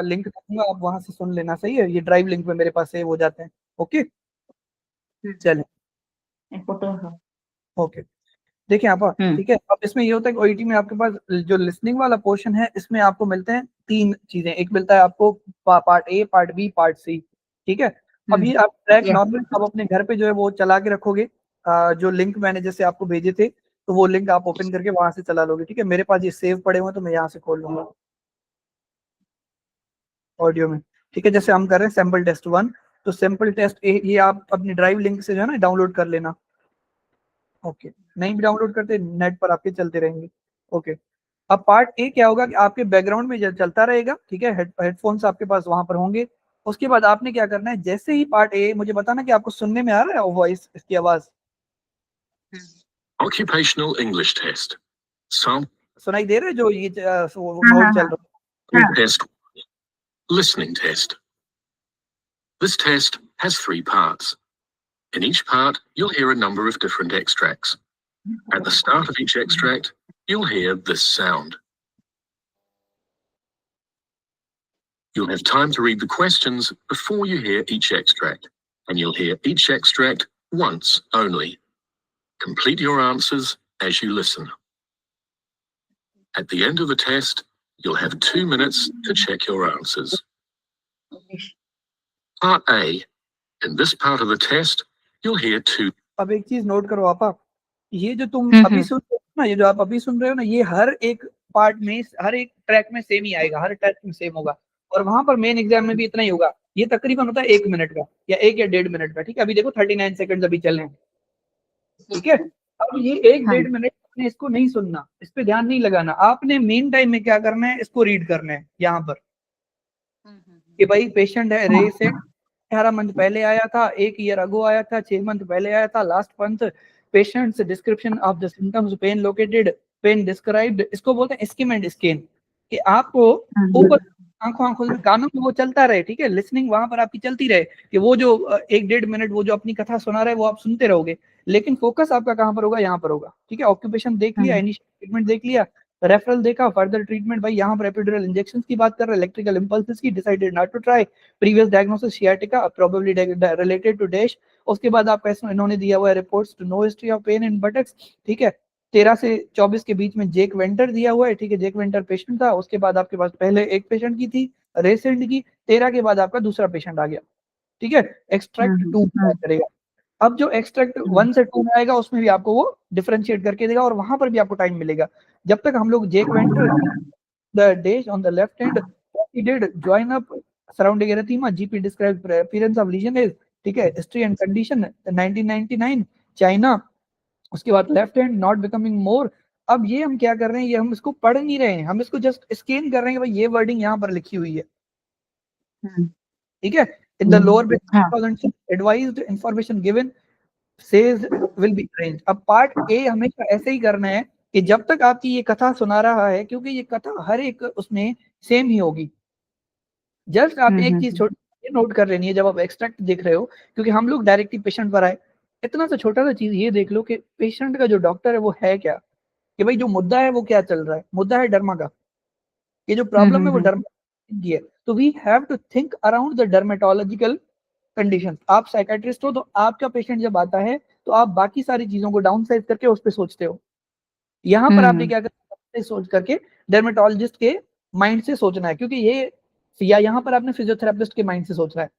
Link दूंगा, आप वहां से सुन लेना, सही है? ये ड्राइव लिंक में मेरे पास सेव हो जाते हैं। ओके चले, ओके। देखिए आप, ठीक है, अब इसमें ये होता है कि ओईटी में आपके पास जो लिसनिंग वाला पोर्शन है, इसमें आपको मिलते हैं 3 चीजें। एक मिलता है आपको part A, part B, part C, ठीक है। अब ये आप ट्रैक नॉर्मल आप अपने घर पे जो है वो चला के रखोगे, जो लिंक मैंने जैसे आपको भेजे थे, तो वो लिंक आप ओपन करके वहां से चला लोगे, ठीक है। मेरे पास ये सेव पड़े हुए हैं, तो मैं यहाँ से खोल लूंगा ऑडियो में, ठीक है। जैसे हम कर रहे हैं सैम्पल टेस्ट 1, तो सैम्पल टेस्ट ये आप अपनी ड्राइव लिंक से जो है ना डाउनलोड कर लेना। ओके, नहीं भी डाउनलोड करते, नेट पर आपके चलते रहेंगे। ओके, अब पार्ट ए क्या होगा कि आपके बैकग्राउंड में चलता रहेगा, ठीक है। हेडफोन्स आपके पास वहां पर होंगे। उसके बाद आपने क्या करना है, जैसे ही पार्ट ए, मुझे बताना कि आपको सुनने में आ रहा है वॉइस, इसकी आवाज। Occupational English test. सुनाई दे रहा है जो ये नोट चल रहा है? Test. Listening test. This test has 3 parts. In each part, you'll hear a number of different extracts. At the start of each extract, you'll hear this sound. You'll have time to read the questions before you hear each extract, and you'll hear each extract once only. Complete your answers as you listen. At the end of the test, you'll have 2 minutes to check your answers. Part A. In this part of the test, you'll hear 2. अब एक चीज note करो आपा, ये जो तुम अभी सुन रहे हो ना, ये जो आप अभी सुन रहे हो ना, ये हर एक पार्ट में, हर एक ट्रैक में सेम ही आएगा, हर ट्रैक में सेम होगा। और वहां पर मेन एग्जाम में भी इतना ही होगा। ये तकरीबन होता है 1 मिनट का, या 1 या 1.5 मिनट का, ठीक है। अभी देखो 39 सेकंड अभी चल रहे हैं, ठीक है। अब ये 1-1.5 मिनट आपने इसको नहीं सुनना, इस पे ध्यान नहीं लगाना। आपने मेन टाइम में क्या करना है, इसको रीड करना है यहाँ पर कि भाई पेशेंट है रे से 18 मंथ पहले आया था, 1 ईयर अगो आया था, 6 मंथ पहले आया था, last month patient's description of the symptoms, pain located, pain described. इसको बोलते हैं स्किम एंड स्कैन, कि आपको ऊपर आंखों में, कानों में वो चलता रहे, ठीक है। लिसनिंग वहां पर आपकी चलती रहे कि वो जो 1-1.5 मिनट वो जो अपनी कथा सुना रहे वो आप सुनते रहोगे, लेकिन फोकस आपका कहाँ पर होगा, यहाँ पर होगा, ठीक है। ऑक्यूपेशन देख लिया, इनिशियल ट्रीटमेंट देख लिया, रेफरल देखा, फर्दर ट्रीटमेंट भाई यहाँ पर एपिड्यूरल इंजेक्शंस की बात कर रहे हैं, इलेक्ट्रिकल इंपल्सेस की, decided not to try, previous diagnosis sciatica, probably related to dash. उसके बाद आपका इन्होंने दिया हुआ है reports to no history of pain in buttocks, ठीक है। 13 से 24 के बीच में जेक वेंटर दिया हुआ है, ठीक है। जेक वेंटर पेशेंट था, उसके बाद आपके पास पहले एक पेशेंट की थी रेसेंट की, 13 के बाद आपका दूसरा पेशेंट आ गया, ठीक है। एक्सट्रैक्ट 2 करेगा। अब जो एक्सट्रैक्ट 1 से 2 में आएगा, उसमें भी आपको वो डिफरेंशिएट करके देगा, और वहां पर भी आपको टाइम मिलेगा। जब तक हम लोग Jake Venter the dash on the left hand he did join up surrounding erythema, GP described appearance of lesion is, ठीक है। हिस्ट्री एंड कंडीशन 1999 चाइना, उसके बाद left hand not becoming more. अब ये हम क्या कर रहे हैं, ये हम इसको पढ़ नहीं रहे हैं, हम इसको जस्ट स्कैन कर रहे हैं कि भाई ये वर्डिंग यहाँ पर लिखी हुई है, ठीक है। In the lower bit advised information given says will be arranged. अब पार्ट ए हमेशा ऐसे ही करना है कि जब तक आपकी ये कथा सुना रहा है, क्योंकि ये कथा हर एक उसमें सेम ही होगी, जस्ट आपने एक चीज छोटी नोट कर लेनी है जब आप एक्सट्रैक्ट देख रहे हो, क्योंकि हम लोग डायरेक्टली पेशेंट पर आए। इतना सा छोटा सा चीज ये देख लो कि पेशेंट का जो डॉक्टर है वो है क्या, कि भाई जो मुद्दा है वो क्या चल रहा है। मुद्दा है डर्मा का, ये जो प्रॉब्लम है वो डर्मा की है, तो we have to think around the dermatological condition. आप साइकेट्रिस्ट हो, तो आपका पेशेंट जब आता है तो आप बाकी सारी चीजों को डाउन साइज करके उस पर सोचते हो। यहाँ पर आपने क्या करना, सोच करके डर्मेटोलॉजिस्ट के माइंड से सोचना है, क्योंकि ये, या यहाँ पर आपने फिजियोथेरेपिस्ट के माइंड से सोचना है।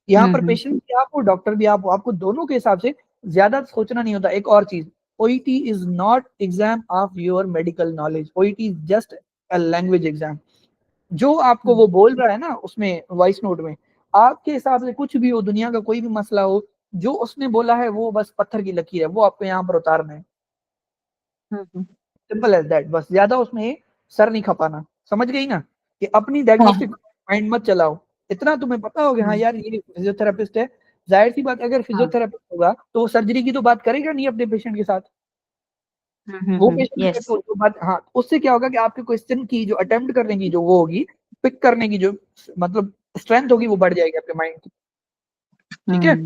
यहाँ पर पेशेंट भी आप हो, डॉक्टर भी आप हो, आपको दोनों के हिसाब से ज्यादा सोचना नहीं होता। एक और चीज, OET is not exam of your medical knowledge, OET is just a language exam. जो आपको वो बोल रहा है ना उसमें वॉइस नोट में, आपके हिसाब से कुछ भी हो, दुनिया का कोई भी मसला हो, जो उसने बोला है वो बस पत्थर की लकीर है, वो आपको यहाँ पर उतारना है। सिंपल एज दैट, बस ज्यादा उसमें सर नहीं खपाना। समझ गई ना, कि अपनी डायग्नोस्टिक माइंड मत चलाओ। इतना तुम्हें पता होगा हाँ यार ये फिजियोथेरेपिस्ट है, जाहिर सी बात अगर फिजियोथेरेपिस्ट होगा तो वो सर्जरी की तो बात करेगा नहीं अपने पेशेंट के साथ। वो पेशेंट तो बात, हाँ, उससे क्या होगा कि आपके क्वेश्चन की जो अटेम्प्ट करने की जो वो होगी, पिक करने की जो मतलब स्ट्रेंथ होगी वो बढ़ जाएगी आपके माइंड की, ठीक है।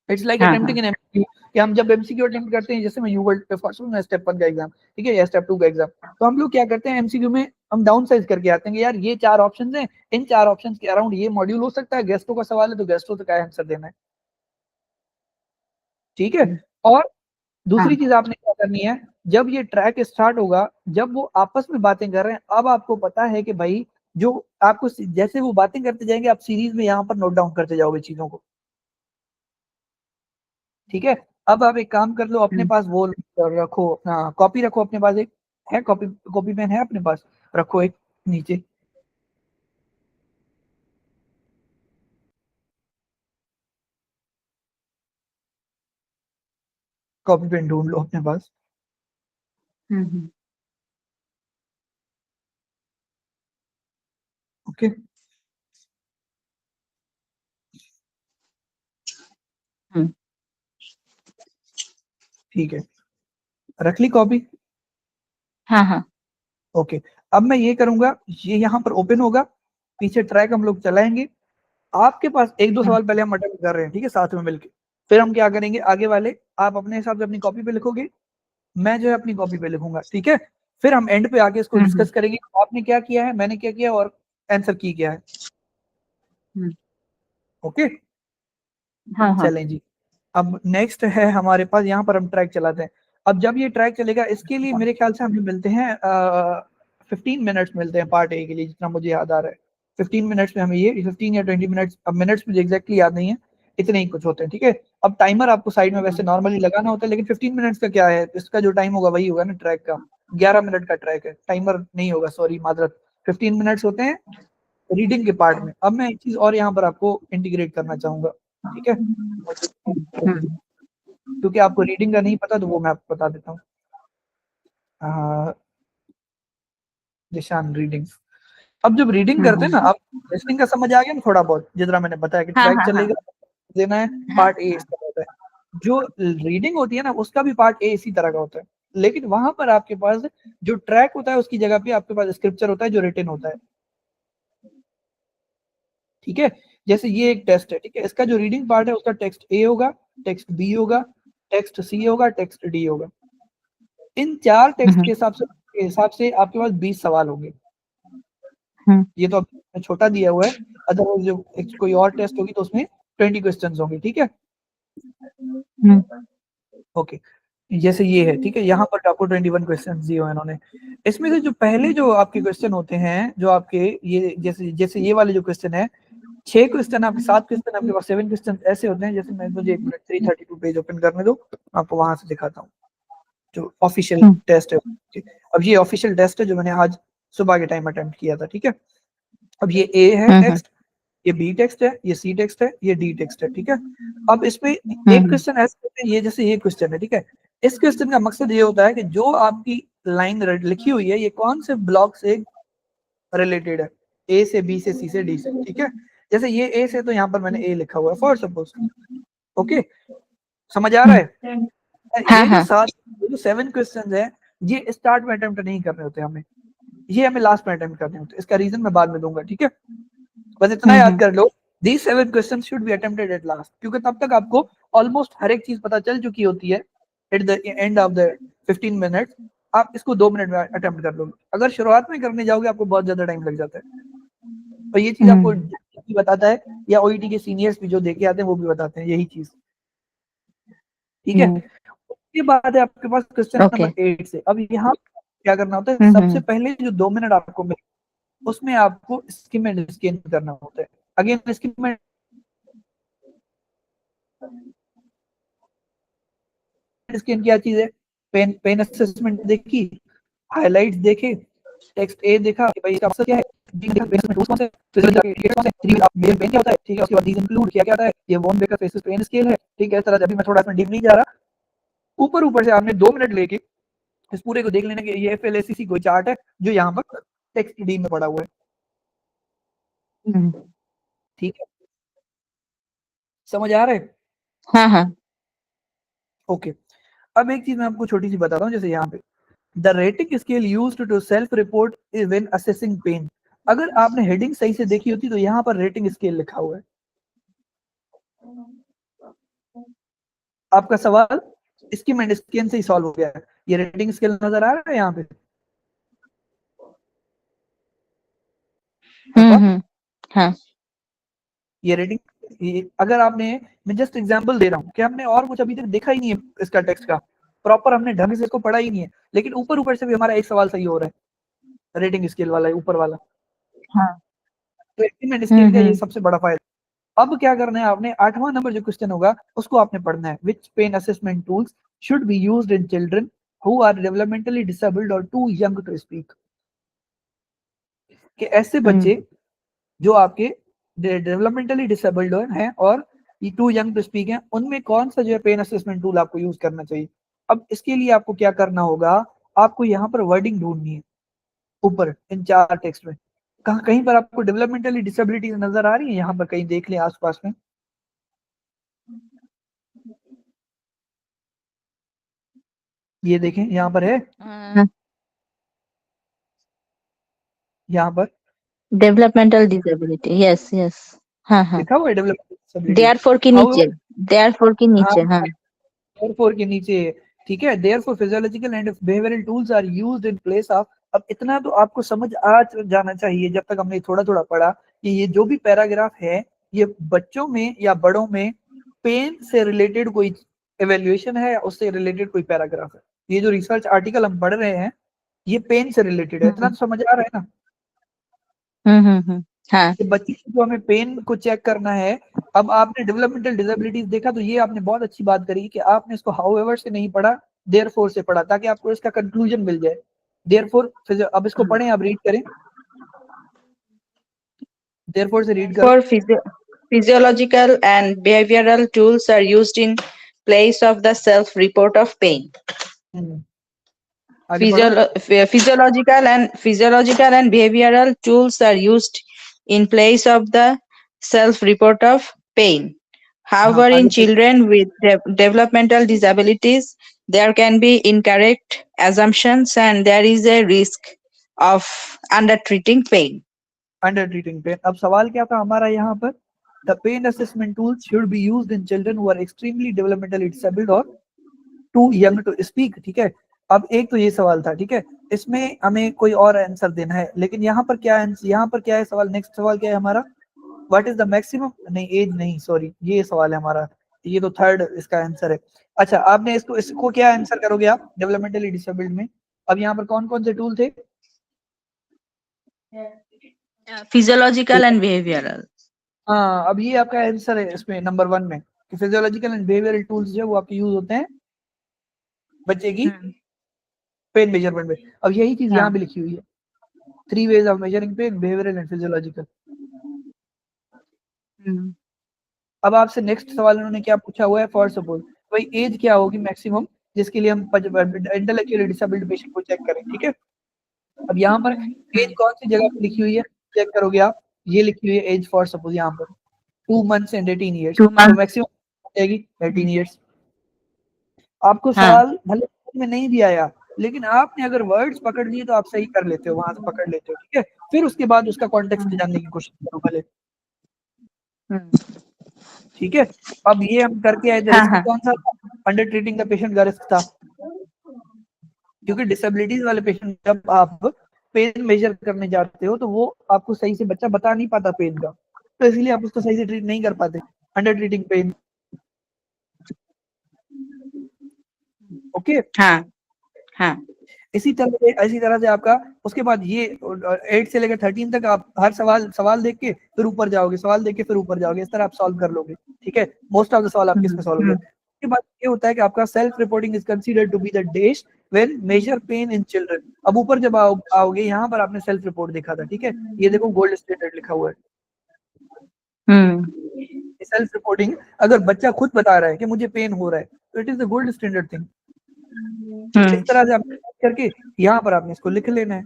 It's like attempting an MCQ, कि हम जब एमसीक्यू अटेम्प्ट करते हैं, जैसे मैं यूवर्ल्ड पे फर्स्ट स्टेप 1 का एग्जाम, ठीक है, या स्टेप 2 का एग्जाम, तो हम लोग क्या करते हैं एमसीक्यू में हम डाउन साइज करके आते हैं कि यार ये 4 ऑप्शंस हैं, इन 4 ऑप्शंस के अराउंड ये मॉड्यूल हो सकता है, गेस्टो का सवाल है तो गेस्टो से क्या आंसर देना है, ठीक है। और दूसरी हाँ चीज आपने क्या करनी है, जब ये ट्रैक स्टार्ट होगा, जब वो आपस में बातें कर रहे हैं, अब आपको पता है कि भाई जो आपको जैसे वो बातें करते जाएंगे, आप सीरीज में यहाँ पर नोट डाउन करते जाओगे चीजों को, ठीक है। अब आप एक काम कर लो, अपने पास वो रखो, कॉपी रखो अपने पास, एक है कॉपी, कॉपी पेन है अपने पास, रखो एक नीचे, कॉपी पेन ढूंढ लो अपने पास। हम्म ओके, हम्म ठीक है, रख ली कॉपी। हाँ हाँ ओके, अब मैं ये करूंगा, ये यहाँ पर ओपन होगा, पीछे ट्रैक हम लोग चलाएंगे, आपके पास एक दो हम्म सवाल पहले हम अटेम्प्ट कर रहे हैं, ठीक है, साथ में मिलके, फिर हम क्या करेंगे आगे वाले, आप अपने हिसाब से अपनी कॉपी पे लिखोगे, मैं जो है अपनी कॉपी पे लिखूंगा, ठीक है। फिर हम एंड पे आके इसको हम्म डिस्कस करेंगे, आपने क्या किया है, मैंने क्या किया, और आंसर की क्या है। हम्म, ओके, हाँ हाँ चलें जी। अब नेक्स्ट है हमारे पास, यहाँ पर हम ट्रैक चलाते हैं। अब जब ये ट्रैक चलेगा, इसके लिए मेरे ख्याल से हमें मिलते हैं 15 मिनट्स मिलते हैं पार्ट ए के लिए, जितना मुझे याद आ रहा है। 15 मिनट्स में हमें ये 15 या 20 मिनट्स, अब मिनट्स मुझे एग्जैक्टली याद नहीं है, इतने ही कुछ होते हैं, ठीक है। अब टाइमर आपको साइड में वैसे नॉर्मली लगाना होता है, लेकिन 15 मिनट्स का क्या है, इसका जो टाइम होगा वही होगा ना ट्रैक का, 11 मिनट का ट्रैक है, टाइमर नहीं होगा, सॉरी माजरत, 15 मिनट्स होते हैं रीडिंग के पार्ट में। अब मैं एक चीज और यहाँ पर आपको इंटीग्रेट करना चाहूंगा, ठीक है, हम्म क्योंकि आपको रीडिंग का नहीं पता तो वो मैं आपको बता देता हूँ। निशान रीडिंग, अब जब रीडिंग करते हैं ना, आप लिसनिंग का समझ आ गया ना थोड़ा बहुत, जितना मैंने बताया कि हाँ ट्रैक हाँ हाँ चलेगा, देना है, हाँ पार्ट ए इसका होता है। जो रीडिंग होती है ना, उसका भी पार्ट ए इसी तरह का होता है, लेकिन वहां पर आपके पास जो ट्रैक होता है उसकी जगह पे आपके पास स्क्रिप्चर होता है जो रिटन होता है, ठीक है। जैसे ये एक टेस्ट है, ठीक है, इसका जो रीडिंग पार्ट है उसका टेक्स्ट ए होगा, टेक्स्ट बी होगा, टेक्स्ट सी होगा, टेक्स्ट डी होगा। इन 4 टेक्स्ट हम्म के हिसाब से आपके पास 20 सवाल होंगे। हम्म ये तो अब छोटा दिया हुआ है, अदरवाइज जो कोई और टेस्ट होगी तो उसमें 20 क्वेश्चंस होंगे, ठीक है। हम्म ओके, जैसे ये है, ठीक है, यहाँ पर आपको 21 क्वेश्चन दिए हुए हैं इन्होंने। इसमें से जो पहले जो आपके क्वेश्चन होते हैं, जो आपके ये जैसे जैसे ये वाले जो क्वेश्चन है, 6 क्वेश्चन आपके, 7 क्वेश्चन आपके पास, 7 क्वेश्चन ऐसे होते हैं, जैसे मैं मुझे 1 मिनट 332 पेज ओपन करने दो, आपको वहां से दिखाता हूँ जो ऑफिशियल हम्म टेस्ट है। अब ये ऑफिशियल टेस्ट है जो मैंने आज सुबह के टाइम अटेम्प्ट किया था, ठीक है। अब ये ए है हम्म टेक्स्ट, ये बी टेक्स्ट है, ये सी टेक्स्ट है, ये डी टेक्स्ट है, ठीक है। अब इसमें एक हम्म क्वेश्चन ऐसे होते हैं, ये जैसे ये क्वेश्चन है, ठीक है, इस क्वेश्चन का मकसद ये होता है कि जो आपकी लाइन लिखी हुई है, ये कौन से ब्लॉक से रिलेटेड है, ए से, बी से, सी से, डी से, ठीक है। जैसे ये ए से, तो यहाँ पर मैंने ए लिखा हुआ है फॉर सपोज, ओके, समझ आ रहा है। हाँ ये जो हाँ 7 क्वेश्चन है, ये स्टार्ट में अटेम्प्ट नहीं करने होते हमें, ये हमें लास्ट में अटेम्प्ट करने होते हैं, इसका रीजन मैं बाद में दूंगा, ठीक है। बस इतना याद कर लो, these 7 questions should be attempted at last, क्योंकि तब तक आपको ऑलमोस्ट हर एक चीज पता चल चुकी होती है। At the end of the 15 minutes आप इसको 2 मिनट में अटेम्प्ट कर लोगे, अगर शुरुआत में करने जाओगे आपको बहुत ज्यादा टाइम लग जाता है। और ये चीज आपको बताता है, या ओईटी के सीनियर्स भी जो देके आते हैं वो भी बताते हैं यही चीज, ठीक है। उसके बाद है आपके पास क्वेश्चन ओके नंबर 8 से। अब यहाँ क्या करना होता है, सबसे पहले जो 2 मिनट आपको मिले उसमें आपको स्किम एंड स्कैन करना होता है। अगेन स्किम एंड स्कैन क्या चीज है, पेन पेन असेसमेंट देखी, हाइलाइट्स देखे, टेक्स्ट ए देखा कि भाई इसका मकसद क्या है, डी देखा पेन असेसमेंट कौन सा है, फिर जाके इंडिकेटर कौन सा है, थ्री आप मेल पेन क्या होता है, ठीक है। उसके बाद दीज इंक्लूड क्या क्या होता है, ये Wong Baker faces pain scale है, ठीक है। इस तरह अभी मैं थोड़ा इसमें डीप नहीं जा रहा, ऊपर ऊपर से आपने 2 मिनट लेके इस पूरे को देख लेना कि ये एफएलएसीसी कोई चार्ट है जो यहाँ पर टेक्स्ट डी में पड़ा हुआ है, ठीक है, समझ आ रहा है। हाँ हाँ ओके, अब एक चीज मैं आपको छोटी सी बताता हूँ, जैसे यहाँ पे the rating scale used to self report is when assessing pain, अगर आपने हेडिंग सही से देखी होती तो यहाँ पर रेटिंग स्केल लिखा हुआ है। आपका सवाल स्किम एंड स्कैन से ही सॉल्व हो गया है, ये रेटिंग स्केल नजर आ रहा है यहाँ पे, हाँ ये रेटिंग, ये अगर आपने, मैं जस्ट एग्जांपल दे रहा हूँ कि हमने और कुछ अभी तक देखा ही नहीं है इसका टेक्स्ट का, प्रॉपर हमने ढंग से इसको पढ़ा ही नहीं है, लेकिन ऊपर ऊपर से भी हमारा एक सवाल सही हो रहा है रेटिंग स्केल वाला, ऊपर वाला। हाँ तो एस्टीमेट स्केल का ये सबसे बड़ा फायदा। अब क्या करना है आपने, 8वां नंबर जो क्वेश्चन होगा उसको आपने पढ़ना है। Which pain assessment tools should be used in children who are developmentally disabled और टू यंग टू स्पीक। कि ऐसे बच्चे जो आपके डेवलपमेंटली डिसेबल्ड हैं और टू यंग टू स्पीक हैं, उनमें कौन सा जो है पेन असेसमेंट टूल आपको यूज करना चाहिए। अब इसके लिए आपको क्या करना होगा, आपको यहाँ पर वर्डिंग ढूंढनी है ऊपर इन 4 टेक्स्ट में। कहीं कहीं पर आपको डेवलपमेंटली डिसेबिलिटीज नजर आ रही है, यहाँ पर कहीं देख लें आसपास में। ये देखें यहाँ पर है, यहाँ पर डेवलपमेंटल डिसेबिलिटी, यस यस, हाँ हाँ, लिखा हुआ है डेवलपमेंटल डिसेबिलिटी। देयरफॉर के नीचे, देयरफॉर के नीचे, हाँ therefore के नीचे, ठीक है। therefore physiological and behavioral tools are used in place of। अब इतना तो आपको समझ आ जाना चाहिए जब तक हमने थोड़ा थोड़ा पढ़ा कि ये जो भी पैराग्राफ है ये बच्चों में या बड़ों में पेन से रिलेटेड कोई एवेल्युएशन है या उससे रिलेटेड कोई पैराग्राफ है। ये जो रिसर्च आर्टिकल हम पढ़ रहे हैं ये पेन से रिलेटेड है, इतना तो समझ आ रहा है ना। हाँ कि बच्चे को हमें पेन को चेक करना है। अब आपने डेवलपमेंटल डिसेबिलिटीज देखा तो ये आपने बहुत अच्छी बात करी कि आपने इसको हाउएवर से नहीं पढ़ा, देयरफॉर से पढ़ा, ताकि आपको इसका कंक्लूजन मिल जाए। देयरफॉर, अब इसको पढ़ें, आप रीड करें, देयरफॉर से रीड करो। For physiological and behavioral tools are used in place of the self-report of pain. आगे पढ़ो। Physiological and behavioral tools are used in place of the self-report of pain. However, हाँ, in आगे children with developmental disabilities, there can be incorrect assumptions and there is a risk of undertreating pain. Under treating pain. अब सवाल क्या था हमारा यहाँ पर, the pain assessment tools should be used in children who are extremely developmentally disabled और too young to speak, ठीक है। अब एक तो ये सवाल था, ठीक है, इसमें हमें कोई और आंसर देना है, लेकिन यहाँ पर क्या है, यहाँ पर क्या है सवाल, नेक्स्ट सवाल क्या है हमारा, व्हाट इज द मैक्सिमम, नहीं एज नहीं, सॉरी, ये सवाल है हमारा, ये तो थर्ड इसका आंसर है। अच्छा, आपने इसको क्या आंसर करोगे आप डेवलपमेंटली डिसेबल्ड में। अब यहाँ पर कौन कौन से टूल थे, Physiological and behavioral. हाँ, अब ये आपका आंसर है इसमें नंबर 1 में कि फिजियोलॉजिकल एंड बिहेवियरल टूल्स जो है वो आपके यूज होते हैं बच्चे की पेन मेजरमेंट में। अब यही चीज यहाँ भी लिखी हुई है, 3 ways of measuring pain, behavioural and physiological. अब आपसे नेक्स्ट सवाल उन्होंने क्या पूछा हुआ है, फॉर सपोज भाई एज क्या होगी मैक्सिमम जिसके लिए हम इंटेलेक्चुअली डिसेबल्ड पेशेंट को चेक करें, ठीक है। अब यहाँ पर एज कौन सी जगह पे लिखी हुई है, चेक करोगे आप, ये लिखी हुई है एज फॉर सपोज यहाँ पर 2 months and 18 years, तो मैक्सिमम जाएगी 18 years। आपको सवाल भले समझ में नहीं भी आया, लेकिन आपने अगर वर्ड्स पकड़ लिए तो आप सही कर लेते हो, वहां से पकड़ लेते हो, ठीक है। फिर उसके बाद उसका कॉन्टेक्स्ट जानने की कोशिश करो भले, ठीक है। अब ये हम करके आए थे, रिस्क कौन सा था, अंडर ट्रीटिंग द पेशेंट का रिस्क था, क्योंकि डिसेबिलिटीज वाले पेशेंट जब आप पेन मेजर करने जाते हो तो वो आपको सही से बच्चा बता नहीं पाता पेन का, तो इसलिए आप उसको सही से ट्रीट नहीं कर पाते, अंडर ट्रीटिंग पेन। ओके, हाँ हाँ इसी तरह से आपका उसके बाद ये 8 से लेकर 13 तक आप हर सवाल देख के फिर ऊपर जाओगे, सवाल देख के फिर ऊपर जाओगे, इस तरह आप सॉल्व कर लोगे, ठीक है। मोस्ट ऑफ द सवाल आपके इसमें सॉल्व हो गए। उसके बाद ये होता है कि आपका self reporting is considered to be the days when measure pain in children. अब ऊपर जब आओगे यहाँ पर आपने सेल्फ रिपोर्ट देखा था, ठीक है, ये देखो गोल्ड स्टैंडर्ड लिखा हुआ है। सेल्फ रिपोर्टिंग, अगर बच्चा खुद बता रहा है कि मुझे पेन हो रहा है तो it is the gold standard thing. इस तरह से आप करके यहाँ पर आपने इसको लिख लेना है,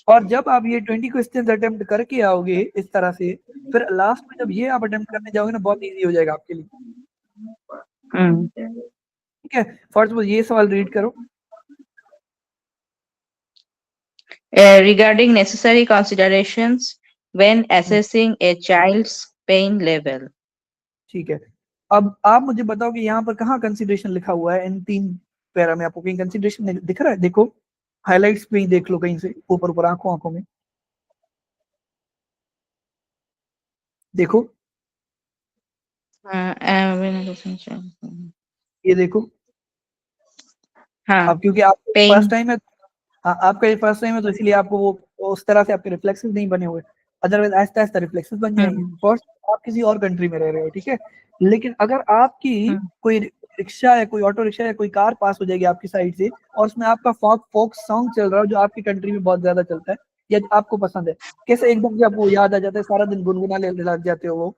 और जब आप ये 20 क्वेश्चंस अटेम्प्ट करके आओगे इस तरह से, फिर लास्ट में जब ये आप अटेम्प्ट करने जाओगे ना, बहुत इजी हो जाएगा आपके लिए, ठीक है। फॉर सपोज ये सवाल रीड करो, regarding necessary considerations when assessing a child's pain level. ठीक है। अब आप मुझे बताओ कि यहाँ पर कहाँ कंसिडरेशन लिखा हुआ है, इन 3 पैरा में आपको कहीं कंसिडरेशन दिख रहा है, देखो हाइलाइट्स पे ही देख लो कहीं से ऊपर ऊपर आंखों में, देखो, ये देखो। हाँ अब क्योंकि आपको पेन फर्स्ट टाइम है, हाँ आपका ये फर्स्ट टाइम है, तो इसलिए आपको वो उस तरह से आपके रिफ्लेक्सेस नहीं बने हुए, अदरवाइज आहिस्ता आहिस्ता रिफ्लेक्सेस बन जाएंगे। फर्स्ट आप किसी और कंट्री में रह रहे हो, ठीक है, लेकिन अगर आपकी कोई रिक्शा या कोई ऑटो रिक्शा या कोई कार पास हो जाएगी आपकी साइड से, और उसमें आपका फोक सॉन्ग चल रहा हो जो आपकी कंट्री में बहुत ज्यादा चलता है या आपको पसंद है, कैसे एकदम से आपको याद आ जाता है, सारा दिन गुनगुना लग जाते हो वो,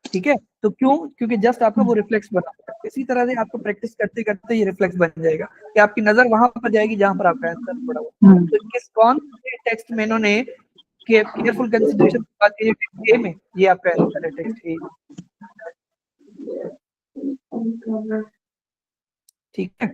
ठीक है। तो क्यों? क्योंकि जस्ट आपका वो रिफ्लेक्स बना है। इसी तरह से आपको प्रैक्टिस करते करते ये रिफ्लेक्स बन जाएगा कि आपकी नजर वहां पर जाएगी जहां पर आपका आंसर पड़ा हुआ। तो किस कौन से टेक्स्ट में इन्होंने केयरफुल कंसिडरेशन की बात की है? टेक्स्ट ए में, ये आपका आंसर है, टेक्स्ट ए, ठीक है।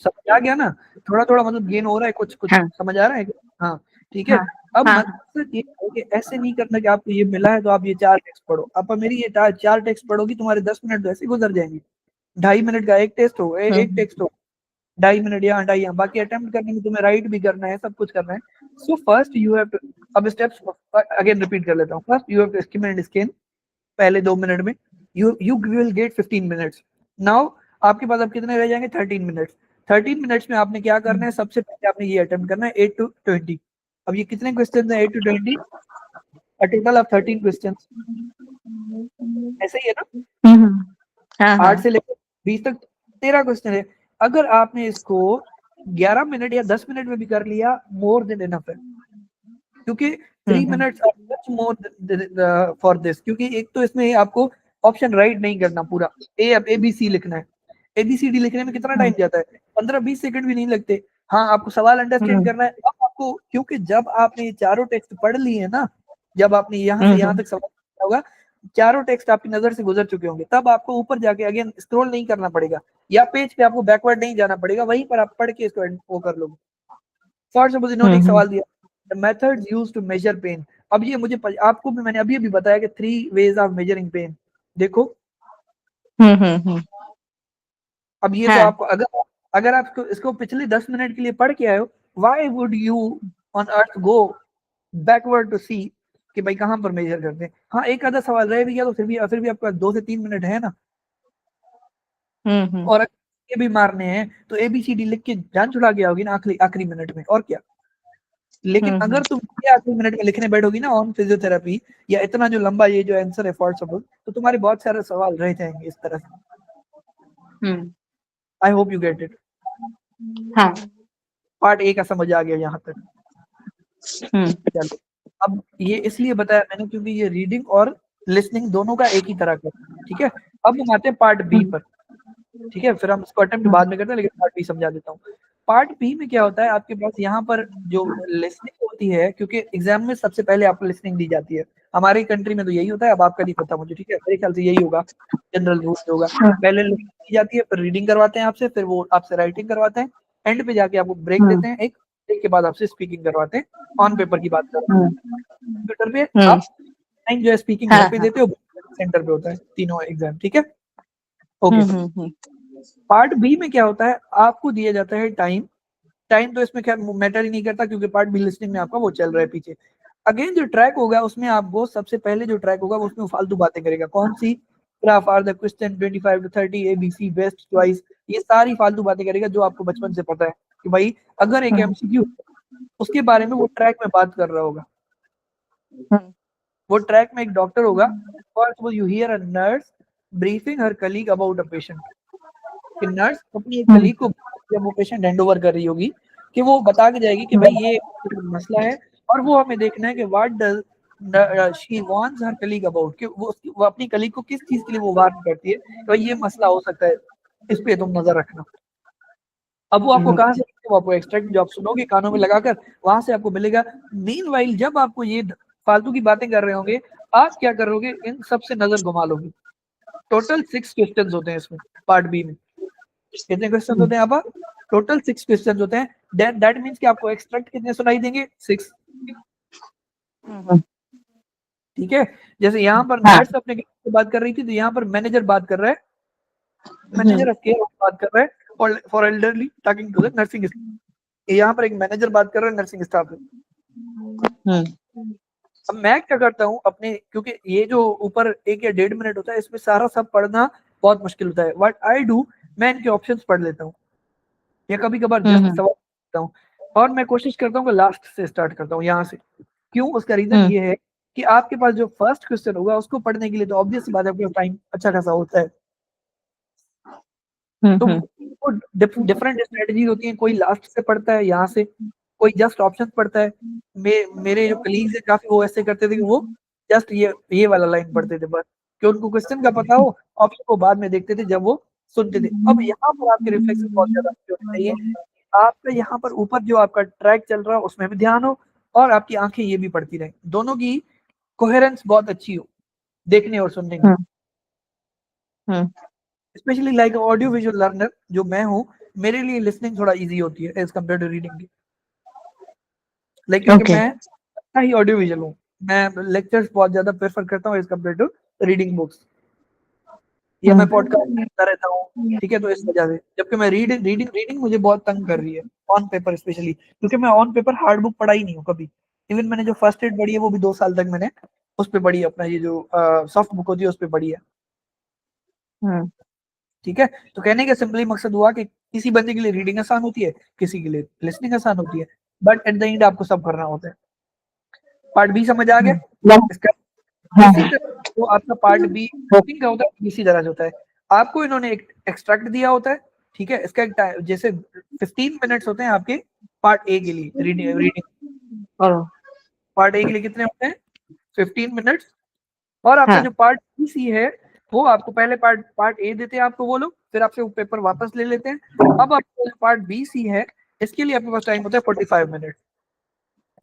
समझ आ गया ना? थोड़ा थोड़ा मतलब गेन हो रहा है, कुछ कुछ हाँ समझ आ रहा है? हाँ, ठीक है। हाँ अब हाँ मकसद ये है कि ऐसे नहीं करना कि आपको ये मिला है तो आप ये 4 टेक्स्ट पढ़ो। अब मेरी ये 4 टेक्स्ट पढ़ोगी, तुम्हारे 10 मिनट तो ऐसे गुजर जाएंगे। 2.5 मिनट का एक टेस्ट हो, एक टेक्स्ट हो, 2.5 मिनट यहाँ 2.5 यहाँ, बाकी अटेम्प्ट करने में तुम्हें राइट भी करना है, सब कुछ करना है। So first you have to, अब स्टेप्स अगेन रिपीट कर लेता हूँ। First you have to skim and scan, पहले 2 मिनट में you will get 15 minutes. Now आपके पास अब कितने रह जाएंगे? 13 मिनट्स। 13 मिनट्स में आपने क्या करना है? सबसे पहले आपने ये अटेम्प्ट करना है 8 to 20। अब ये कितने क्वेश्चन है? 8 to 20, a total of 13 question, ऐसे ही है ना? 8 से लेकर 20 तक 13 क्वेश्चन है। अगर आपने इसको 11 मिनट या 10 मिनट में भी कर लिया, मोर देन इनफ है, क्योंकि 3 minutes are much more for this. क्योंकि एक तो इसमें आपको ऑप्शन राइट नहीं करना पूरा, ए बी सी लिखना है। एबीसीडी लिखने में कितना टाइम जाता है? 15-20 सेकंड भी नहीं लगते। हाँ, आपको सवाल अंडरस्टैंड करना है। अब आपको, क्योंकि जब आपने ये चारों टेक्स्ट पढ़ लिए है ना, जब आपने यहाँ से यहाँ तक सवाल किया होगा, चारों टेक्स्ट आपकी नजर से गुजर चुके होंगे, तब आपको ऊपर जाके अगेन स्क्रॉल नहीं करना पड़ेगा, या पेज पे आपको बैकवर्ड नहीं जाना पड़ेगा, वहीं पर आप पढ़ के इसको वो कर लोगे। फॉर सपोज इन्होंने एक सवाल दिया, the methods used to measure pain. अब ये मुझे आपको भी मैंने अभी अभी बताया कि 3 वेज ऑफ मेजरिंग पेन। देखो, अब ये तो आपको, अगर अगर आप इसको पिछले 10 मिनट के लिए पढ़ के आए हो, why would you on earth go backward to see कि भाई कहां पर मेजर करते हैं? हाँ, एक आधा सवाल रह भी गया तो फिर भी आपका 2 से 3 मिनट है ना। और अगर ये भी मारने हैं तो एबीसीडी लिख के जान छुड़ा के आओगी ना आखिरी मिनट में, और क्या। लेकिन अगर तुम ये आखिरी मिनट में लिखने बैठोगी ना ऑन फिजियोथेरेपी, या इतना जो लंबा ये जो आंसर है फॉर सपोज, तो तुम्हारे बहुत सारे सवाल रह जाएंगे इस तरह से। I hope you get it. हाँ पार्ट ए का समझ आ गया यहाँ तक? चलो, अब ये इसलिए बताया मैंने क्योंकि ये रीडिंग और लिसनिंग दोनों का एक ही तरह का, ठीक है। अब हम आते हैं पार्ट बी पर, ठीक है, फिर हम इसको अटेम्प्ट बाद में करते हैं, लेकिन पार्ट बी समझा देता हूँ। पार्ट बी में क्या होता है, आपके पास यहाँ पर जो लिसनिंग होती है, क्योंकि एग्जाम में सबसे पहले आपको लिसनिंग दी जाती है, हमारी कंट्री में तो यही होता है, अब आपका नहीं पता मुझे, ठीक है, मेरे ख्याल से यही होगा, जनरल रूल होगा। पहले लिसनिंग दी जाती है, फिर रीडिंग करवाते हैं आपसे, फिर वो आपसे राइटिंग करवाते हैं, एंड पे जाके आपको ब्रेक देते हैं, एक ब्रेक के बाद आपसे स्पीकिंग करवाते हैं। ऑन पेपर की बात कर रहा हूँ, कंप्यूटर पे आप टाइम जो है स्पीकिंग घर पे देते हो, सेंटर पे होता है तीनों एग्जाम, ठीक है, ओके। पार्ट बी में क्या होता है, आपको दिया जाता है टाइम। टाइम तो इसमें खैर मैटर ही नहीं करता, क्योंकि पार्ट बी लिस्टिंग में आपका वो चल रहा है पीछे। अगेन जो ट्रैक होगा उसमें आपको सबसे पहले जो ट्रैक होगा उसमें फालतू बातें करेगा। कौन सी? Graph are the question 25 to 30 ABC best choice, ये सारी फालतू बातें करेगा जो आपको बचपन से पता है कि भाई अगर एक एमसीक्यू उसके बारे में वो ट्रैक में बात कर रहा होगा। वो ट्रैक में एक डॉक्टर होगा, और you here a nurse briefing her colleague about a patient, कि नर्स अपनी एक कलीग को जब वो पेशेंट हैंड ओवर कर रही होगी, कि वो बता के जाएगी कि भाई ये मसला है, और वो हमें देखना है कि what does she wants her colleague about, कि वो अपनी कलीग को किस चीज के लिए वो वार्न करती है कि भाई ये मसला हो सकता है, इस पे तुम नजर रखना। अब वो आपको कहाँ से, वो आपको एक्सट्रैक्ट जो आप सुनोगे कानों में लगाकर, वहां से आपको मिलेगा। मीनवाइल जब आपको ये फालतू की बातें कर रहे होंगे, आप क्या करोगे? इन सब से नजर घुमा लोगे। टोटल 6 क्वेश्चन होते हैं इसमें, पार्ट बी में। कितने क्वेश्चन होते हैं आपका? टोटल 6 क्वेश्चन होते हैं। दैट मींस कि आपको एक्सट्रैक्ट कितने सुनाई देंगे? 6, ठीक है। जैसे यहाँ पर नर्स अपने से बात कर रही थी, तो यहाँ पर मैनेजर बात कर रहा है, मैनेजर ऑफ केयर बात कर रहा है for elderly talking to the nursing. यहाँ पर एक मैनेजर बात कर रहा है नर्सिंग स्टाफ में। अब मैं क्या करता हूँ अपने, क्योंकि ये जो ऊपर 1 या 1.5 मिनट होता है इसमें सारा सब पढ़ना बहुत मुश्किल होता है। व्हाट आई डू, मैं इनके ऑप्शंस पढ़ लेता हूँ या कभी कभार जस्ट सवाल करता हूँ, और मैं कोशिश करता हूँ कि लास्ट से स्टार्ट करता हूँ यहाँ से। क्यों? उसका रीजन ये है कि आपके पास जो फर्स्ट क्वेश्चन होगा उसको पढ़ने के लिए तो ऑब्वियस बात है आपके पास टाइम अच्छा खासा होता है। तो डिफरेंट स्ट्रेटजीज होती हैं, कोई लास्ट से पढ़ता है यहाँ से, कोई जस्ट ऑप्शन पढ़ता है। मेरे जो कलीग्स हैं काफी वो ऐसे करते थे कि वो जस्ट ये वाला लाइन पढ़ते थे बस, कि उनको क्वेश्चन का पता हो, ऑप्शन को बाद में देखते थे जब वो सुनते थे। अब यहाँ पर आपके रिफ्लेक्शन बहुत ज्यादा अच्छे होने चाहिए। आपका यहाँ पर ऊपर जो आपका ट्रैक चल रहा है उसमें भी ध्यान हो, और आपकी आंखें ये भी पढ़ती रहें, दोनों की कोहेरेंस बहुत अच्छी हो देखने और सुनने की। Specially like audio visual learner जो मैं हूँ, मेरे लिए लिसनिंग थोड़ा इजी होती है as compare to reading. Like क्योंकि मैं अच्छा ही ऑडियो विजुअल हूँ, मैं लेक्चर्स बहुत ज्यादा प्रेफर करता हूँ as compare to reading books, या मैं पॉडकास्ट सुनता रहता हूँ, ठीक है। तो इस वजह से, जबकि मैं रीडिंग मुझे बहुत तंग कर रही है ऑन पेपर स्पेशली, क्योंकि मैं ऑन पेपर हार्ड बुक पढ़ा ही नहीं हूँ कभी। इवन मैंने जो फर्स्ट एड पढ़ी है वो भी 2 साल तक मैंने उस पर पढ़ी है, अपना ये जो सॉफ्ट बुक होती है उस पर पढ़ी है। ठीक है, तो कहने का सिंपली मकसद हुआ कि किसी बंदे के लिए रीडिंग आसान होती है, किसी के लिए लिसनिंग आसान होती है, बट एट द एंड आपको सब करना होता है। पार्ट बी समझ आ गया? इसका इसी तरह जो आपका पार्ट बी रीडिंग का होता है इसी तरह से होता है। आपको इन्होंने एक एक्सट्रैक्ट दिया होता है, ठीक है। इसका एक टाइम जैसे 15 मिनट्स होते हैं आपके पार्ट ए के लिए, रीडिंग पार्ट ए के लिए कितने होते हैं? 15 मिनट्स। और आपका जो पार्ट बी सी है वो आपको पहले पार्ट ए देते हैं आपको वो लोग, फिर आपसे वो पेपर वापस ले लेते हैं। अब आपको जो पार्ट बी सी है इसके लिए आपके पास टाइम होता है 45 मिनट।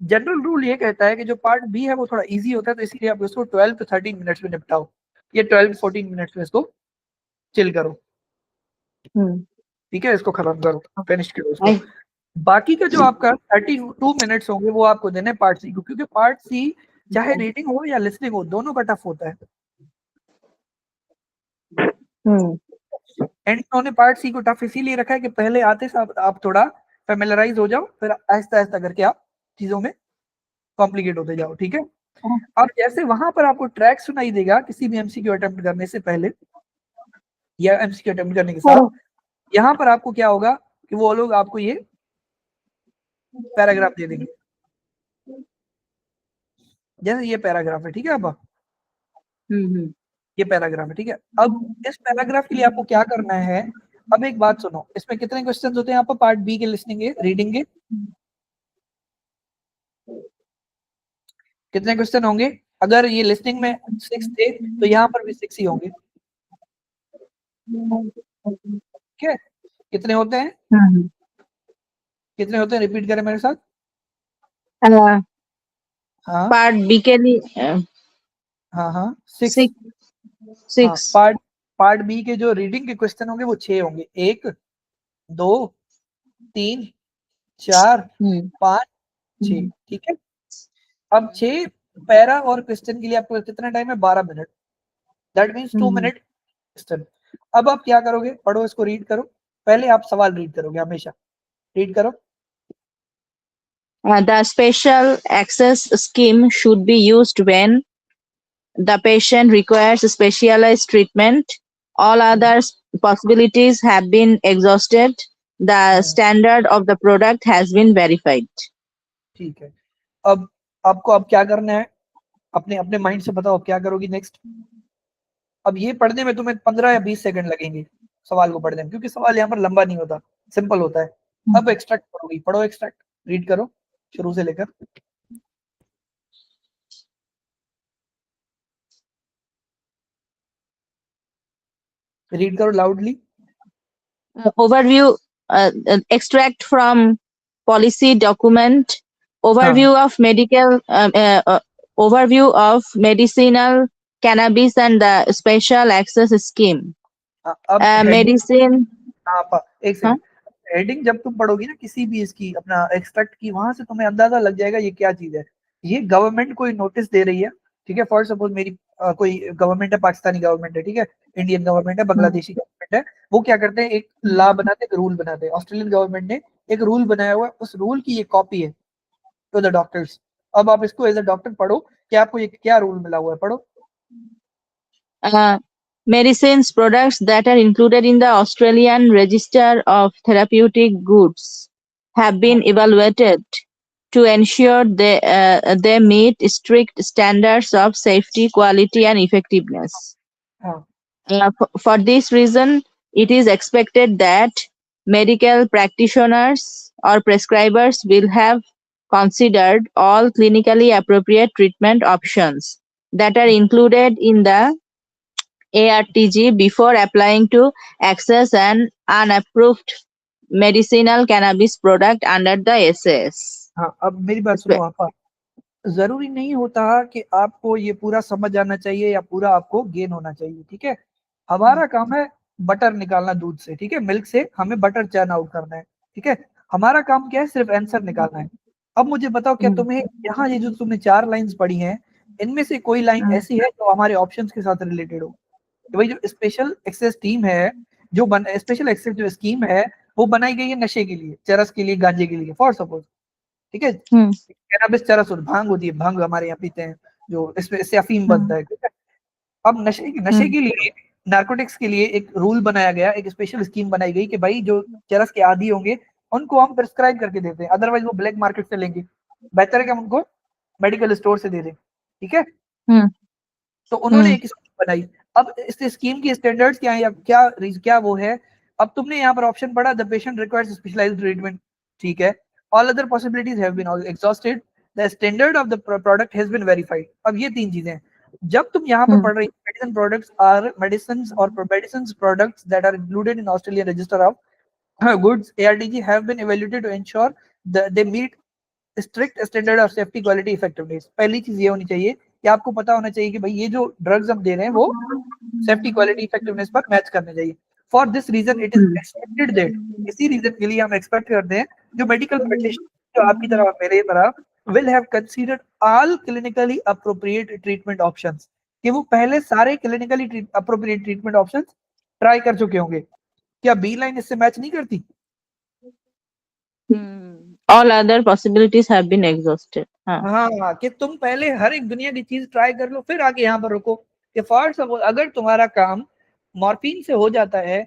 जनरल रूल ये कहता है कि जो पार्ट बी है वो थोड़ा इजी होता है, तो इसलिए आप इसको 12 to 13 मिनट्स में निपटाओ, ये 12 to 14 मिनट्स में इसको चिल करो, ठीक है। इसको खत्म करो, फिनिश करो इसको। बाकी का जो आपका 32 मिनट्स होंगे वो आपको देने पार्ट सी को, क्योंकि पार्ट सी चाहे रीडिंग हो या लिसनिंग हो दोनों का टफ होता है। एंड उन्होंने पार्ट सी को टफ इसीलिए रखा है कि पहले आते साथ आप थोड़ा फेमिलराइज हो जाओ, फिर आहिस्ता आहिस्ता करके आप चीजों में कॉम्प्लिकेट होते जाओ, ठीक है। अब जैसे वहां पर आपको ट्रैक सुनाई देगा किसी भी एमसीक्यू अटेम्प्ट करने से पहले या एमसीक्यू अटेम्प्ट करने के साथ, यहाँ पर आपको क्या होगा कि वो लोग आपको ये पैराग्राफ दे देंगे, जैसे ये पैराग्राफ है, ठीक है। अब ये पैराग्राफ है, ठीक है। अब इस पैराग्राफ के लिए आपको क्या करना है? अब एक बात सुनो, इसमें कितने क्वेश्चंस होते हैं आपको पार्ट बी के लिसनिंग के, रीडिंग के? कितने क्वेश्चन होंगे? अगर ये लिसनिंग में 6 थे तो यहाँ पर भी 6 ही होंगे, ठीक है। कितने होते हैं? कितने होते हैं? रिपीट करें मेरे साथ। हाँ पार्ट बी के लिए हाँ 6। पार्ट बी के जो रीडिंग के क्वेश्चन होंगे वो 6 होंगे, 1 2 3 4 5 6, ठीक है। अब 6 पैरा और क्वेश्चन के लिए आपको कितना टाइम है? 12 minute, that means 2 minute question. अब आप क्या करोगे? पढ़ो, इसको रीड करो। पहले आप सवाल रीड करोगे, हमेशा रीड करो। The special access scheme should be used when the patient requires specialized treatment. All other possibilities have been exhausted. The standard of the product has been verified. ठीक है। अब आपको अब क्या करना है? अपने अपने माइंड से बताओ अब क्या करोगी नेक्स्ट। अब ये पढ़ने में तुम्हें 15 या 20 सेकंड लगेंगे सवाल को पढ़ने में, क्योंकि सवाल यहाँ पर लंबा नहीं होता, सिंपल होता है। अब एक्सट्रैक्ट करोगी, पढ़ो एक्सट्रैक्ट, रीड करो शुरू से लेकर। रीड करो loudly. Overview, extract from policy document, overview of overview of medicinal cannabis and the special access scheme. अब मेडिसिन एक सेकंड, हेडिंग जब तुम पढ़ोगी ना किसी भी इसकी अपना एक्सट्रैक्ट की, वहां से तुम्हें अंदाजा लग जाएगा ये क्या चीज है। ये गवर्नमेंट कोई नोटिस दे रही है, ठीक है। फॉर सपोज मेरी कोई गवर्नमेंट है, पाकिस्तानी गवर्नमेंट है, ठीक है, इंडियन गवर्नमेंट है, बांग्लादेशी गवर्नमेंट है, वो क्या करते हैं एक लॉ बनाते हैं, रूल बनाते हैं। ऑस्ट्रेलियन गवर्नमेंट ने एक रूल बनाया हुआ है, उस रूल की ये कॉपी है टू द डॉक्टर्स। अब आप इसको एज अ डॉक्टर पढ़ो कि आपको ये क्या रूल मिला हुआ है, पढ़ो। Medicines products that are included in the Australian Register of Therapeutic Goods have been evaluated to ensure they meet strict standards of safety, quality, and effectiveness. हाँ For this reason, it is expected that medical practitioners or prescribers will have considered all clinically appropriate treatment options that are included in the ARTG before applying to access an unapproved medicinal cannabis product under the SAS. हाँ, अब मेरी बात सुनो आपा, जरूरी नहीं होता कि आपको ये पूरा समझ आना चाहिए या पूरा आपको गेन होना चाहिए, ठीक है। हमारा काम है बटर निकालना दूध से, ठीक है, मिल्क से हमें बटर चर्न आउट करना है, ठीक है। हमारा काम क्या है, सिर्फ आंसर निकालना है। अब मुझे बताओ, क्या तुम्हें यहाँ ये जो तुमने 4 लाइंस पढ़ी हैं, इनमें से कोई लाइन ऐसी है जो हमारे ऑप्शंस के साथ रिलेटेड हो? कि भाई जो स्पेशल एक्सेस टीम है, जो स्पेशल एक्सेस जो स्कीम है, वो बनाई गई है नशे के लिए, चरस के लिए, गांजे के लिए, फॉर सपोज, ठीक है। कैनाबिस चरस और भांग होती है, भांग हमारे यहाँ पीते हैं, जो इससे अफीम बनता है, ठीक है। अब नशे के लिए, नार्कोटिक्स के लिए एक रूल बनाया गया, एक स्पेशल स्कीम बनाई गई कि भाई जो चरस के आदी होंगे उनको हम प्रिस्क्राइब करके देते हैं, अदरवाइज वो ब्लैक मार्केट से लेंगे, बेहतर है कि हम उनको मेडिकल स्टोर से दे दें, ठीक है। तो उन्होंने एक स्कीम बनाई। अब इस स्कीम की स्टैंडर्ड्स क्या है या क्या वो है? अब तुमने यहाँ पर ऑप्शन पढ़ा, the patient requires specialised treatment, ठीक है। All other possibilities have been exhausted, the standard of the product has been verified. अब ये 3 चीजें हैं। जब तुम यहाँ पर पढ़ रही मेडिसिन प्रोडक्ट्स आर मेडिसिन और medicine products that are included in Australian register of goods ARTG have been evaluated to ensure that they meet strict standard of safety, quality, effectiveness। पहली चीज ये होनी चाहिए कि आपको पता होना चाहिए कि भाई ये जो ड्रग्स हम दे रहे हैं वो सेफ्टी, क्वालिटी, इफेक्टिवनेस पर मैच करने चाहिए। For this reason it is expected that, इसी रीजन के लिए हम एक्सपेक्ट करते हैं जो मेडिकल प्रैक्टिशनर जो आपकी तरह मेरे तरह will have considered all clinically appropriate treatment options, कि वो पहले सारे clinically appropriate treatment options try कर चुके होंगे। क्या बी लाइन इससे मैच नहीं करती? All other possibilities have been exhausted. हाँ, कि तुम पहले हर एक दुनिया की चीज ट्राई कर लो, फिर आके यहाँ पर रुको। कि फॉर सपोज अगर तुम्हारा काम मॉर्फिन से हो जाता है,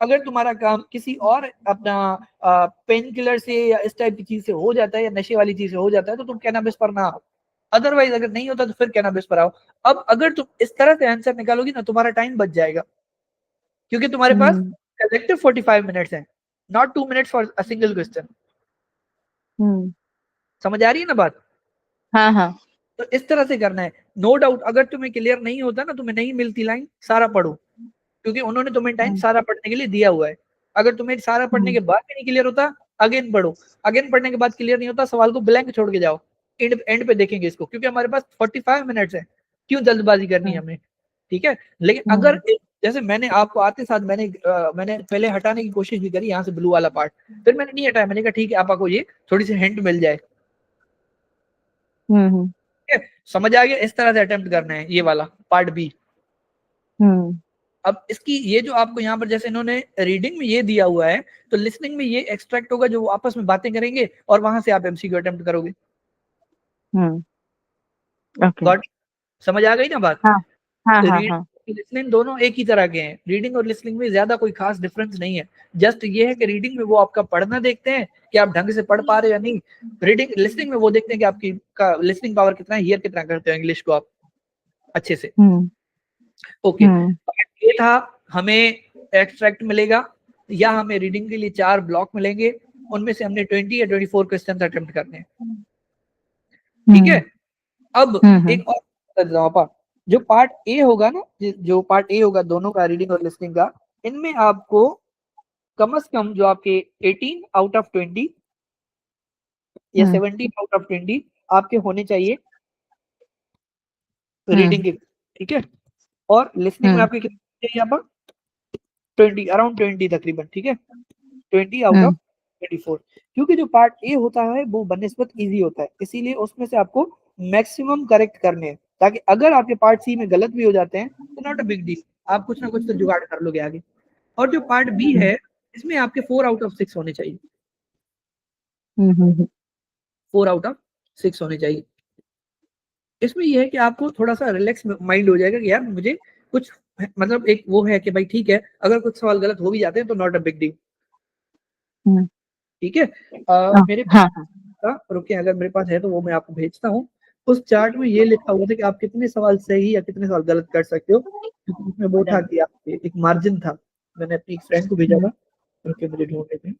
अगर तुम्हारा काम किसी और अपना पेन किलर से या इस टाइप की चीज से हो जाता है या नशे वाली चीज से हो जाता है, तो तुम कैनाबिस पर ना आओ। अदरवाइज अगर नहीं होता तो फिर कैनाबिस पर आओ। अब अगर तुम इस तरह से आंसर निकालोगी ना, तुम्हारा टाइम बच जाएगा, क्योंकि तुम्हारे पास कलेक्टिव 45 मिनट्स है, not 2 minutes for a single question. समझ आ रही है ना बात? हाँ। तो इस तरह से करना है। नो डाउट अगर तुम्हें क्लियर नहीं होता ना, तुम्हें नहीं मिलती लाइन, सारा पढ़ो, क्योंकि उन्होंने तुम्हें टाइम सारा पढ़ने के लिए दिया हुआ है। अगर तुम्हें सारा पढ़ने के बाद भी नहीं क्लियर होता, अगेन पढ़ो, अगेन पढ़ने के बाद क्लियर नहीं होता, सवाल को ब्लैंक छोड़ के जाओ, एंड पे देखेंगे इसको, क्योंकि हमारे पास 45 मिनट्स है, क्यों जल्दबाजी करनी है हमें, ठीक है। लेकिन अगर जैसे मैंने आपको आते साथ मैंने पहले हटाने की कोशिश भी करी यहाँ से ब्लू वाला पार्ट, फिर मैंने नहीं हटाया, मैंने कहा ठीक है आपा को ये थोड़ी सी हिंट मिल जाए, समझ आ गया? इस तरह से अटेम्प्ट करना है ये वाला पार्ट बी। अब इसकी ये जो आपको यहाँ पर जैसे इन्होंने रीडिंग में ये दिया हुआ है, तो लिसनिंग में ये एक्सट्रैक्ट होगा जो वो आपस में बातें करेंगे और वहां से आप एमसीक्यू अटेम्प्ट करोगे। गॉट? समझ आ गई ना बात? लिसनिंग दोनों एक ही तरह के हैं, रीडिंग और लिसनिंग में ज्यादा कोई खास डिफरेंस नहीं है। जस्ट ये है कि रीडिंग में वो आपका पढ़ना देखते हैं कि आप ढंग से पढ़ पा रहे हो या नहीं, लिसनिंग में वो देखते हैं कि आपकी लिसनिंग पावर कितना है, हियर कितना करते हो इंग्लिश को आप अच्छे से। ओके, ये था हमें एक्सट्रैक्ट मिलेगा या हमें रीडिंग के लिए 4 ब्लॉक मिलेंगे, उनमें से हमने 20 या 24 क्वेश्चन अटेम्प्ट करने हैं, ठीक है। अब एक और जो पार्ट ए होगा ना, जो पार्ट ए होगा दोनों का, रीडिंग और लिसनिंग का, इनमें आपको कम से कम जो आपके 18 आउट ऑफ 20 या 17 आउट ऑफ 20 आपके होने चाहिए रीडिंग के, ठीक है। और लिसनिंग में आपके कितने चाहिए यहाँ पर? 20, अराउंड 20 तकरीबन, ठीक है, 20 आउट ऑफ 24। क्योंकि जो पार्ट ए होता है वो बनिस्बत इजी होता है, इसीलिए उसमें से आपको मैक्सिमम करेक्ट करने हैं, ताकि अगर आपके पार्ट सी में गलत भी हो जाते हैं तो नॉट अ बिग डील, आप कुछ ना कुछ तो जुगाड़ कर लोगे आगे। और जो पार्ट बी है इसमें आपके 4 आउट ऑफ 6 होने चाहिए, 4 आउट ऑफ 6 होने चाहिए। इसमें ये है कि आपको थोड़ा सा रिलैक्स माइंड हो जाएगा कि यार मुझे कुछ मतलब एक वो है कि भाई ठीक है, अगर कुछ सवाल गलत हो भी जाते हैं तो नॉट अ बिग डील। ठीक है, मेरे हाँ रुकिए, अगर मेरे पास है तो वो मैं आपको भेजता हूँ। उस चार्ट में ये लिखा हुआ था कि आप कितने सवाल सही या कितने सवाल गलत कर सकते हो, क्योंकि उसमें वो था कि आप एक मार्जिन था। मैंने अपनी एक फ्रेंड को भेजा था, रुकिए मुझे ढूंढ लेते हैं।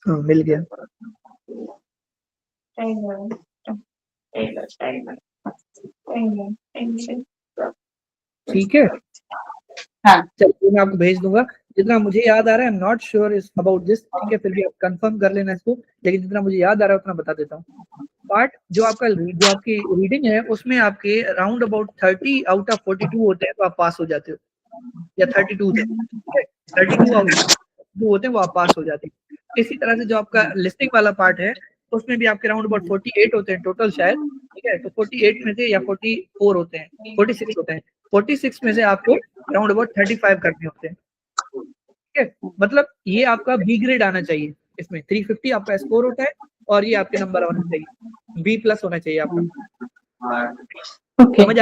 हाँ मिल गया। ठीक है, हाँ चलिए मैं आपको भेज दूंगा। जितना मुझे याद आ रहा है, I am not sure is about this, ठीक है, फिर भी आप कंफर्म कर लेना इसको, लेकिन जितना मुझे याद आ रहा है उतना बता देता हूँ। पार्ट जो आपकी रीडिंग है उसमें आपके अराउंड अबाउट 30 आउट ऑफ 42 होते हैं तो आप पास हो जाते हो, या 32 थे, ठीक है, 32 आउट ऑफ 42 होते हैं वो आप पास हो जाते हैं। इसी तरह से जो आपका लिस्टिंग वाला पार्ट है उसमें भी आपके अराउंड अबाउट 48 होते हैं टोटल शायद, ठीक है, तो 48 में से या 44 होते हैं, 46 होते हैं, 46 में से आपको अराउंड अबाउट 35 करने होते हैं। ठीक है, मतलब ये आपका बी ग्रेड आना चाहिए, इसमें 350 आपका स्कोर होता है और ये आपके नंबर होना चाहिए, बी प्लस होना चाहिए आपका। ओके समझ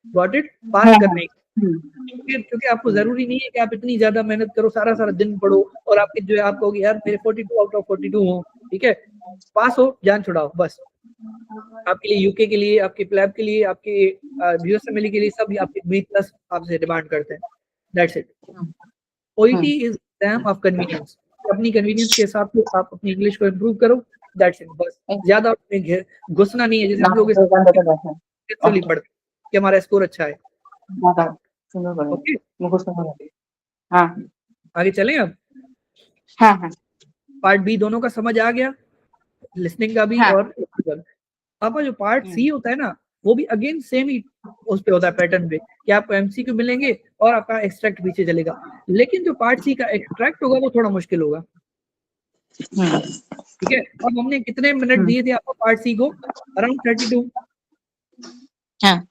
गॉट इट, पास करने क्योंकि आपको जरूरी नहीं है कि आप इतनी ज्यादा मेहनत करो, सारा सारा दिन पढ़ो और आपके जो है आप कहोगे यार मेरे 42 आउट ऑफ 42 हो, ठीक है, पास हो, जान छुड़ाओ बस। आपके लिए यूके के लिए, आपके प्लैब के लिए, आपके यूएसएमएल के लिए सब आपके बी प्लस आपसे डिमांड करते हैं, that's it. OET is exam of convenience, अपनी कन्वीनियंस के हिसाब से आप अपनी इंग्लिश को इम्प्रूव करो, दैट्स इट, बस ज्यादा उसमें घुसना नहीं है, जैसे हम लोग एक्चुअली पढ़ते कि हमारा स्कोर अच्छा है। ओके, हाँ आगे चलें अब। हाँ हाँ पार्ट बी दोनों का समझ आ गया, लिसनिंग का भी हाँ। और अब जो पार्ट सी होता है ना, वो भी अगेन सेम ही उस पे होता है पैटर्न पे, कि आपको एमसीक्यू मिलेंगे और आपका एक्सट्रैक्ट पीछे चलेगा, लेकिन जो पार्ट सी का एक्सट्रैक्ट होगा वो थोड़ा मुश्किल होगा। ठीक है, अब हमने कितने मिनट दिए थे आपको पार्ट सी को, अराउंड 32। हाँ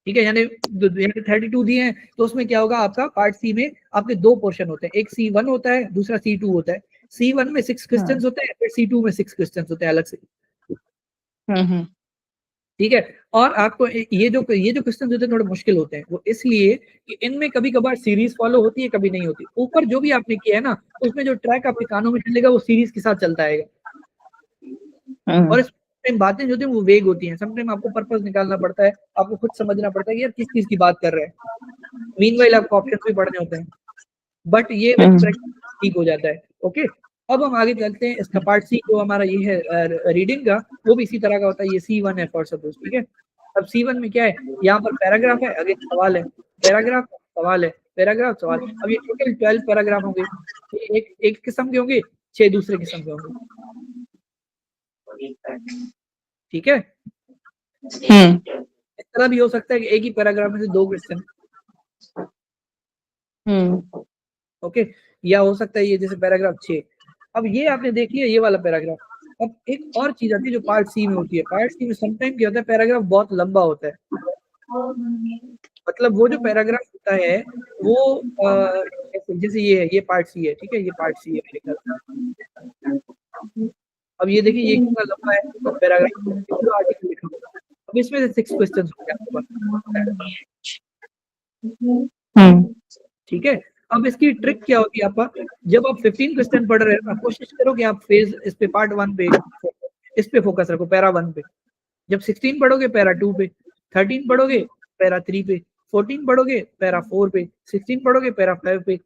ठीक है, यानी 32 दिए हैं, तो उसमें क्या होगा आपका पार्ट सी में आपके दो पोर्शन होते हैं, एक C1 होता है, दूसरा C2 होता है। C1 में 6 क्वेश्चंस होते हैं, फिर C2 में 6 क्वेश्चंस होते हैं अलग से। ठीक है, और आपको ये जो क्वेश्चन होते हैं थोड़े मुश्किल होते हैं, वो इसलिए कि इनमें कभी कभार सीरीज फॉलो होती है, कभी नहीं होती। ऊपर जो भी आपने किया है ना, उसमें जो ट्रैक आपके कानों में चलेगा वो सीरीज के साथ चलता आएगा, और इस बातें जो होती हैं वो वेग होती हैं, समटाइम आपको पर्पस निकालना पड़ता है, आपको खुद समझना पड़ता है कि यार किस चीज की बात कर रहे हैं। मीनवाइल आपको ऑप्शन भी पढ़ने होते हैं, बट ये विद प्रैक्टिस ठीक हो जाता है। ओके, अब हम आगे चलते हैं। इसका पार्ट सी जो हमारा ये है रीडिंग का, वो भी इसी तरह का होता है, ये C1 है फॉर सपोज। ठीक है, अब C1 में क्या है, यहाँ पर पैराग्राफ है, आगे सवाल है, पैराग्राफ सवाल है, पैराग्राफ सवाल। अब ये टोटल 12 पैराग्राफ होंगे, एक किस्म के होंगे, 6 दूसरे किस्म के होंगे। ठीक है, इस तरह भी हो सकता है कि एक ही पैराग्राफ में से 2 क्वेश्चन। ओके, या हो सकता है ये जैसे पैराग्राफ 6। अब ये आपने देख लिया ये वाला पैराग्राफ। अब एक और चीज आती है जो पार्ट सी में होती है। पार्ट सी में समटाइम क्या होता है, पैराग्राफ बहुत लंबा होता है, मतलब वो जो पैराग्राफ होता है वो जैसे ये पार्ट सी है। ठीक है, ये पार्ट सी है मेरे ख्याल। अब ये देखिए ये कितना लंबा है पैराग्राफ, आर्टिकल लिखा हुआ है। अब इसमें से 6 क्वेश्चन होंगे आपके पास। ठीक है, अब इसकी ट्रिक क्या होती है आपका, जब आप 15 क्वेश्चन पढ़ रहे हो, कोशिश करो कि आप फेज इस पे पार्ट 1 पे इस पे फोकस रखो, पैरा 1 पे। जब 16 पढ़ोगे पैरा 2 पे, 13 पढ़ोगे पैरा 3 पे, 14 पढ़ोगे पैरा 4 पे, 16 पढ़ोगे पैरा 5 पे,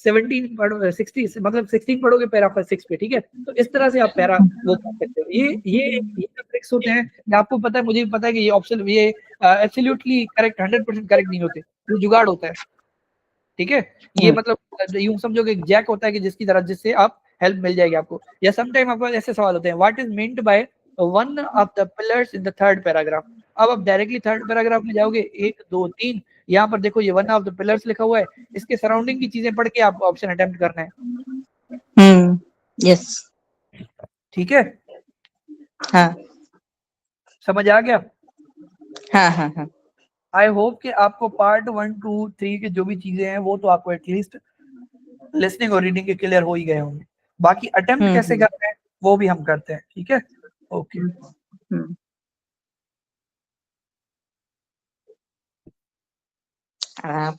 17 पढ़ोगे 60 मतलब 16 पढ़ोगे पैरा 6 पे। ठीक है, तो इस तरह से आप पैरा वो कर सकते हो। ये ट्रिक्स होते हैं, आपको पता है, मुझे भी पता है कि ये ऑप्शन ये एब्सोल्युटली करेक्ट 100% करेक्ट नहीं होते, ये जुगाड़ होता है। ठीक है, ये मतलब यूं समझो कि जैक होता है कि जिसकी तरह जिससे आप हेल्प मिल जाएगी आपको। या समटाइम आपको ऐसे सवाल होते हैं, what is meant by one of the pillars in the third paragraph. अब आप डायरेक्टली थर्ड पैराग्राफ में जाओगे, 1 2 3, यहाँ पर देखो ये वन ऑफ द पिलर्स लिखा हुआ है, इसके सराउंडिंग की चीजें पढ़ के आप ऑप्शन अटेम्प्ट करना है। यस ठीक है, हाँ समझ आ गया? हाँ हाँ हाँ आई होप कि आपको पार्ट 1 2 3 की जो भी चीजें हैं वो तो आपको एटलीस्ट लिसनिंग और रीडिंग के क्लियर हो ही गए होंगे। बाकी अटेम्प्ट कैसे हम्म करते हैं वो भी हम करते हैं, ठीक है? ओके। हम्म। आप